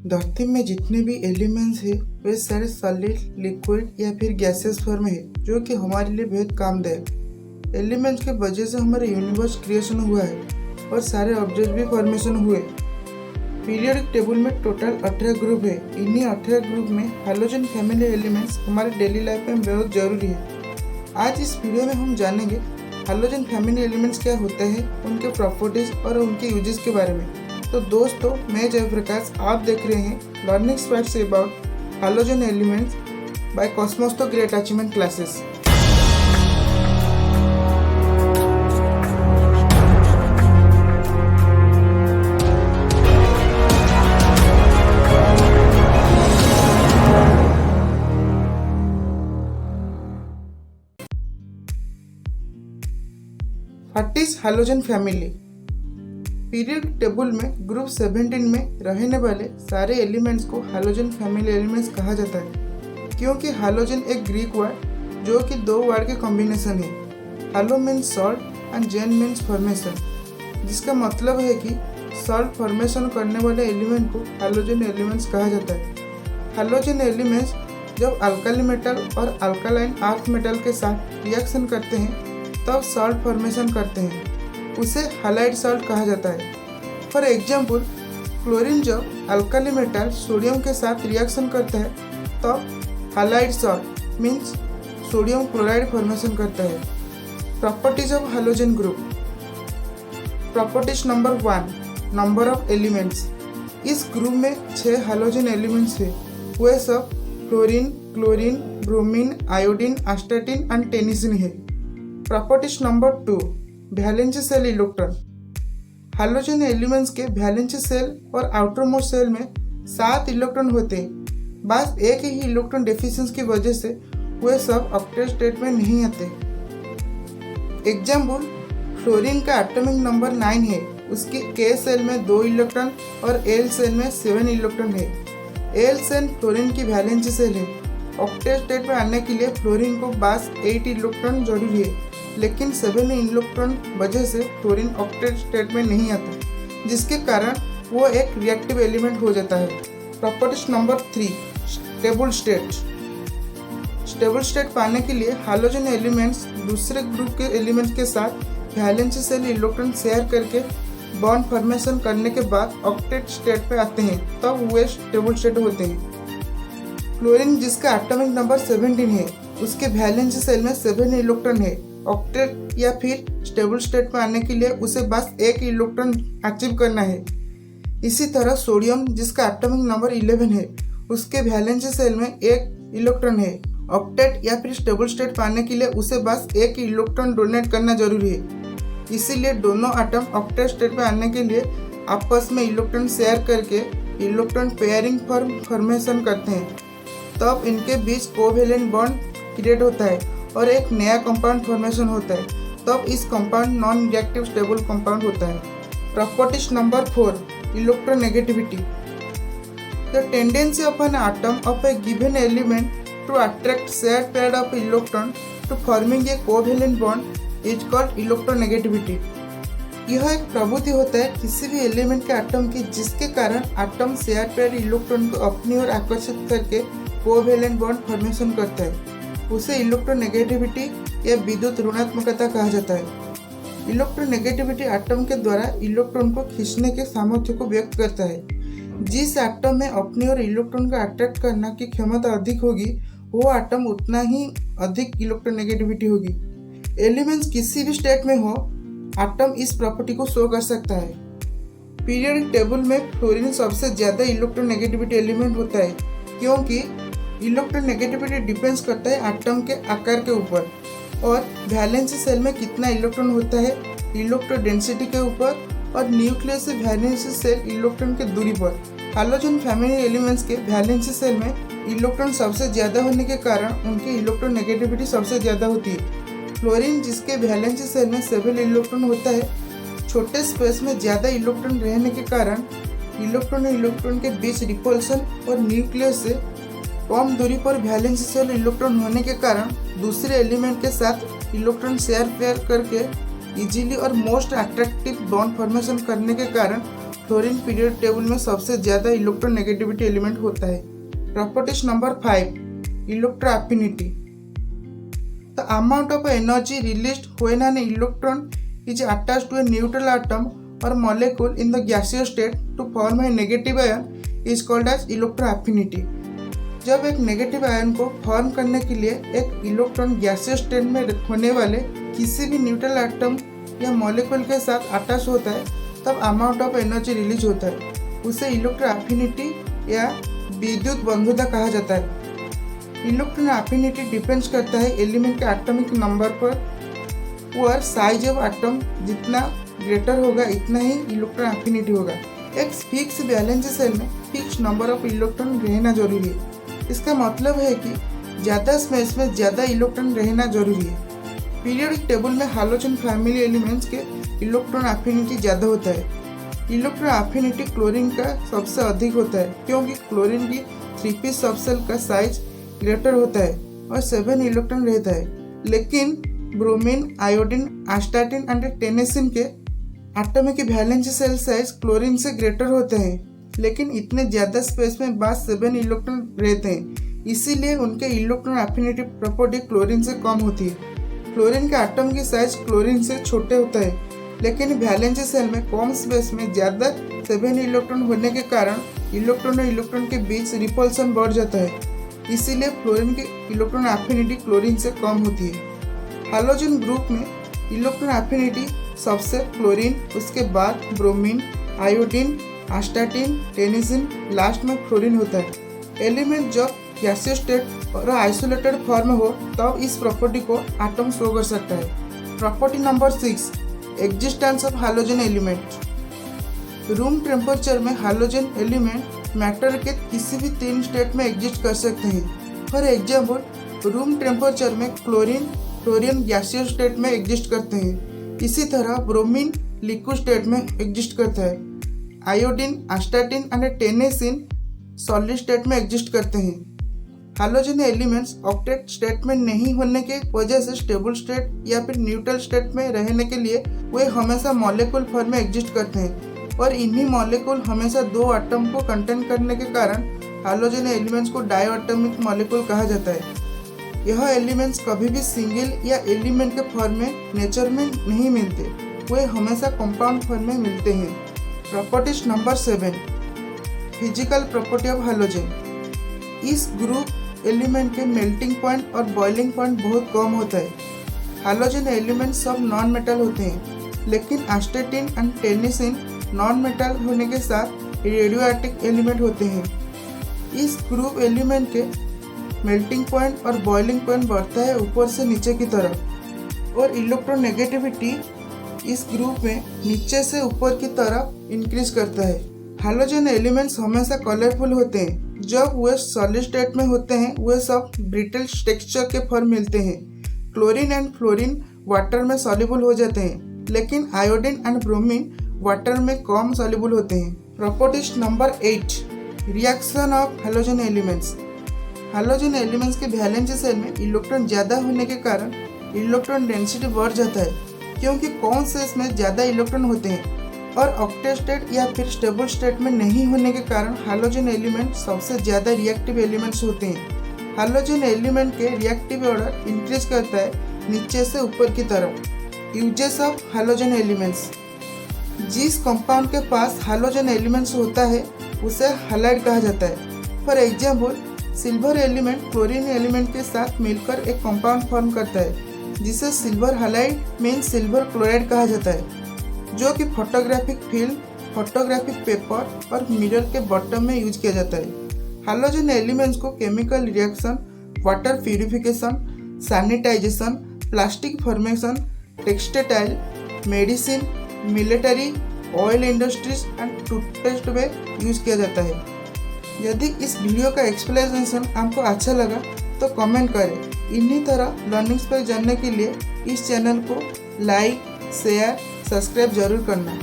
धरती में जितने भी एलिमेंट्स हैं वे सारे सॉलिड, लिक्विड या फिर गैसेस फॉर्म में है, जो कि हमारे लिए बेहद कामदायक। एलिमेंट्स के वजह से हमारा यूनिवर्स क्रिएशन हुआ है और सारे ऑब्जेक्ट भी फॉर्मेशन हुए। पीरियोडिक टेबल में टोटल 18 ग्रुप है। इन्हीं 18 ग्रुप में हैलोजन फैमिली एलिमेंट्स हमारे डेली लाइफ में बहुत जरूरी है। आज इस वीडियो में हम जानेंगे हैलोजन फैमिली एलिमेंट्स क्या होते हैं, उनके प्रॉपर्टीज और उनके यूजेस के बारे में। तो दोस्तों, मैं जयप्रकाश, आप देख रहे हैं learning facts about halogen elements by Cosmos तो great achievement classes. What is halogen family? Periodic table में ग्रुप 17 में रहने वाले सारे एलिमेंट्स को हैलोजन फैमिली एलिमेंट्स कहा जाता है, क्योंकि हैलोजन एक ग्रीक वर्ड जो कि दो वर्ड के कॉम्बिनेशन है। Halo means salt and gen means formation, जिसका मतलब है कि सॉल्ट फॉर्मेशन करने वाले एलिमेंट को हैलोजन एलिमेंट्स कहा जाता है। हैलोजन एलिमेंट्स जब अल्काली मेटल और अल्कालाइन अर्थ मेटल के साथ रिएक्शन करते हैं तब सॉल्ट फॉर्मेशन करते हैं, उसे हैलाइड सॉल्ट कहा जाता है। फॉर एग्जाम्पल, क्लोरीन जब अल्काली मेटल सोडियम के साथ रिएक्शन करता है तब halide salt means sodium chloride formation करता है। Properties of halogen group. Properties number 1, number of elements. इस ग्रुप में 6 हैलोजन एलिमेंट्स है। वे सब fluorine, chlorine, bromine, iodine, astatine and tennessine है। Properties number 2, valency shell electron. Halogen elements के valency shell और आउटर मोस्ट सेल में 7 electron होते हैं। बस एक ही इलेक्ट्रॉन डेफिशिएंसी की वजह से वे सब ऑक्टेट स्टेट में नहीं आते। एग्जाम्पल, फ्लोरीन का एटॉमिक नंबर 9 है। उसकी के सेल में 2 इलेक्ट्रॉन और एल सेल में 7 इलेक्ट्रॉन है। एल सेल फ्लोरीन की वैलेंसी सेल है। ऑक्टेट स्टेट में आने के लिए फ्लोरीन को बस 8 इलेक्ट्रॉन जरूरी है, लेकिन 7 इलेक्ट्रॉन वजह से फ्लोरीन ऑक्टेट स्टेट में नहीं आता, जिसके कारण वो एक रिएक्टिव एलिमेंट हो जाता है। Properties number 3, stable state. Stable state पाने के लिए हैलोजन एलिमेंट्स दूसरे ग्रुप के एलिमेंट्स के साथ वैलेंसी सेल इलेक्ट्रॉन शेयर करके बॉन्ड फॉर्मेशन करने के बाद ऑक्टेट स्टेट पे आते हैं, तब वे स्टेबल स्टेट होते हैं। फ्लोरीन जिसका एटॉमिक नंबर 17 है, उसके वैलेंसी सेल में 7 इलेक्ट्रॉन है। ऑक्टेट या फिर स्टेबल स्टेट में आने के लिए उसे बस 1 इलेक्ट्रॉन अचीव करना है। इसी तरह सोडियम जिसका एटॉमिक नंबर 11 है, उसके वैलेंसी सेल में 1 इलेक्ट्रॉन है। ऑक्टेट या फिर स्टेबल स्टेट पाने के लिए उसे बस 1 इलेक्ट्रॉन डोनेट करना जरूरी है। इसीलिए दोनों एटम ऑक्टेट स्टेट में आने के लिए आपस में इलेक्ट्रॉन शेयर करके इलेक्ट्रॉन पेयरिंग फॉर्मेशन करते हैं, तब इनके बीच कोवेलेंट बॉन्ड क्रिएट होता है और एक नया कंपाउंड फॉर्मेशन होता है, तब इस compound non reactive stable compound होता है। Properties number 4, electronegativity. The tendency of an atom of a given element to attract shared pair of electron to forming a covalent bond is called electronegativity। यह एक प्रवृत्ति होता है किसी भी element के एटम की, जिसके कारण एटम शेयर पेयर इलेक्ट्रॉन को अपनी ओर आकर्षित करके कोवेलेंट बॉन्ड फॉर्मेशन करता है। उसे इलेक्ट्रोनेगेटिविटी या विद्युत ऋणात्मकता कहा जाता है। इलेक्ट्रोनेगेटिविटी एटम के द्वारा इलेक्ट्रॉन को खींचने के सामर्थ्य को व्यक्त करता है। जिस एटम में अपनी ओर इलेक्ट्रॉन को अट्रैक्ट करने की क्षमता अधिक होगी, वो एटम उतना ही अधिक इलेक्ट्रोनेगेटिविटी होगी। एलिमेंट्स किसी भी स्टेट में हो, एटम इस प्रॉपर्टी को शो कर सकता है। पीरियोडिक टेबल में फ्लोरीन सबसे ज्यादा इलेक्ट्रोनेगेटिविटी एलिमेंट होता है, क्योंकि इलेक्ट्रोनेगेटिविटी डिपेंड्स करता है एटम के आकार के ऊपर और वैलेंसी सेल में कितना इलेक्ट्रॉन होता है, इलेक्ट्रॉन डेंसिटी के ऊपर और न्यूक्लियस से वैलेंसी सेल इलेक्ट्रॉन के दूरी पर। हैलोजन फैमिली एलिमेंट्स के वैलेंसी सेल में इलेक्ट्रॉन सबसे ज़्यादा होने के कारण उनकी इलेक्ट्रोनेगेटिविटी सबसे ज़्यादा होती है। फ्लोरीन जिसके वैलेंसी सेल में 7 इलेक्ट्रॉन होता है, छोटे स्पेस में ज़्यादा इलेक्ट्रॉन रहने के कारण इलेक्ट्रॉन के बीच रिपल्सन और न्यूक्लियस से कम दूरी पर वैलेंसी सेल इलेक्ट्रॉन होने के कारण दूसरे एलिमेंट के साथ इलेक्ट्रॉन शेयर पेयर करके इजीली और मोस्ट अट्रैक्टिव बॉन्ड फॉर्मेशन करने के कारण फ्लोरीन पीरियड टेबल में सबसे ज़्यादा इलेक्ट्रोनेगेटिविटी एलिमेंट होता है। Properties number 5, electro affinity. The amount of energy released when an electron is attached to a neutral atom or molecule in the gaseous state to form a negative ion is called as electroaffinity। जब एक negative ion को form करने के लिए एक electron gaseous state में होने वाले किसी भी न्यूट्रल एटम या मॉलिक्यूल के साथ अटैच होता है, तब अमाउंट ऑफ एनर्जी रिलीज होता है। उसे इलेक्ट्रोएफिनिटी या विद्युत बंधुता कहा जाता है। इलेक्ट्रॉन एफिनिटी डिपेंड्स करता है एलिमेंट के एटॉमिक नंबर पर और साइज ऑफ एटम जितना ग्रेटर होगा इतना ही इलेक्ट्रॉन एफिनिटी होगा। एक फिक्स वैलेंस सेल में फिक्स नंबर ऑफ इलेक्ट्रॉन रहना जरूरी है। इसका मतलब है कि ज़्यादा स्पेस में ज़्यादा इलेक्ट्रॉन रहना जरूरी है। पीरियोडिक टेबल में हालोजन फैमिली एलिमेंट्स के इलेक्ट्रॉन एफिनिटी ज़्यादा होता है। इलेक्ट्रॉन एफिनिटी क्लोरीन का सबसे अधिक होता है क्योंकि क्लोरीन की 3p सबसेल का साइज ग्रेटर होता है और 7 इलेक्ट्रॉन रहता है, लेकिन ब्रोमीन, आयोडीन, एस्टाटिन एंड टेनेसिन के atomic valence shell size chlorine से ग्रेटर होते हैं, लेकिन इतने ज़्यादा स्पेस में बस 7 इलेक्ट्रॉन रहते हैं, इसीलिए उनके इलेक्ट्रॉन एफिनिटी प्रॉपर्टी क्लोरीन से कम होती है। क्लोरीन का एटम की साइज क्लोरीन से छोटे होता है, लेकिन वैलेंस सेल में कम स्पेस में ज़्यादा 7 इलेक्ट्रॉन होने के कारण इलेक्ट्रॉन और इलेक्ट्रॉन के बीच रिपल्सन बढ़ जाता है, इसीलिए फ्लोरीन की इलेक्ट्रॉन एफिनिटी क्लोरीन से कम होती है। हालोजन ग्रुप में इलेक्ट्रॉन एफिनिटी सबसे क्लोरीन, उसके बाद ब्रोमीन, आयोडीन, एस्टाटिन, टेनेसिन, लास्ट में फ्लोरीन होता है। एलिमेंट जब गैसियस स्टेट और आइसोलेटेड फॉर्म हो तब इस प्रॉपर्टी को एटम शो कर सकता है। Property number 6, existence of halogen element. Room temperature में हालोजन एलिमेंट मैटर के किसी भी 3 स्टेट में एग्जिस्ट कर सकते हैं। फॉर एग्जाम्पल, रूम टेम्परेचर में क्लोरीन गैसियस स्टेट में एग्जिस्ट करते हैं। इसी तरह ब्रोमीन लिक्विड स्टेट में एग्जिस्ट करता है। Iodine, astatine and tennessine solid state में एग्जिस्ट करते हैं। हालोजन एलिमेंट्स ऑक्टेट स्टेट में नहीं होने के वजह से स्टेबल स्टेट या फिर न्यूट्रल स्टेट में रहने के लिए वे हमेशा मॉलिक्यूल फॉर्म में एग्जिस्ट करते हैं, और इन्हीं मॉलिक्यूल हमेशा 2 एटम को कंटेन करने के कारण हालोजन एलिमेंट्स को डायटोमिक मॉलिक्यूल कहा जाता है। यह एलिमेंट्स कभी भी सिंगल या एलिमेंट के फॉर्म में नेचर में नहीं मिलते, वे हमेशा कंपाउंड फॉर्म में मिलते हैं। Properties number 7, physical property of halogen. इस ग्रुप एलिमेंट के मेल्टिंग पॉइंट और बॉइलिंग पॉइंट बहुत कम होता है। हालोजन एलिमेंट सब नॉन मेटल होते हैं, लेकिन astatine and tennessine non metal होने के साथ रेडियो एक्टिव एलिमेंट होते हैं। इस ग्रुप एलिमेंट के मेल्टिंग पॉइंट और बॉइलिंग पॉइंट बढ़ता है ऊपर से नीचे की तरफ, और इलेक्ट्रोनेगेटिविटी इस ग्रुप में नीचे से ऊपर की तरफ इंक्रीज करता है। हालोजन एलिमेंट्स हमेशा कलरफुल होते हैं। जब वे सॉलिड स्टेट में होते हैं वे सब ब्रिटल टेक्सचर के फॉर्म मिलते हैं। क्लोरीन एंड फ्लोरीन वाटर में सॉल्युबल हो जाते हैं, लेकिन आयोडीन एंड ब्रोमीन वाटर में कम सॉल्युबल होते हैं। Properties number 8, reaction of halogen elements. Halogen elements के वैलेंस सेल में इलेक्ट्रॉन ज़्यादा होने के कारण इलेक्ट्रॉन डेंसिटी बढ़ जाता है, क्योंकि कौन से में ज़्यादा इलेक्ट्रॉन होते हैं, और ऑक्टेट स्टेट या फिर स्टेबल स्टेट में नहीं होने के कारण हालोजन एलिमेंट सबसे ज़्यादा रिएक्टिव एलिमेंट्स होते हैं। हालोजन एलिमेंट के रिएक्टिव ऑर्डर इंक्रीज करता है नीचे से ऊपर की तरफ। Uses of halogen elements. जिस कंपाउंड के पास हालोजन एलिमेंट्स होता है उसे हैलाइड कहा जाता है। For example, silver element chlorine element के साथ मिलकर एक कंपाउंड फॉर्म करता है, जिसे silver halide mean silver chloride कहा जाता है, जो कि फोटोग्राफिक फिल्म, फोटोग्राफिक पेपर और मिरर के बॉटम में यूज किया जाता है। हालोजन एलिमेंट्स को chemical reaction, water purification, sanitisation, plastic formation, textile, medicine, military, oil industries and toothpaste में यूज किया जाता है। यदि इस वीडियो का एक्सप्लेनेशन आपको अच्छा लगा तो कमेंट करें। इन्हीं तरह लर्निंग्स पर जानने के लिए इस चैनल को लाइक, शेयर, सब्सक्राइब जरूर करना।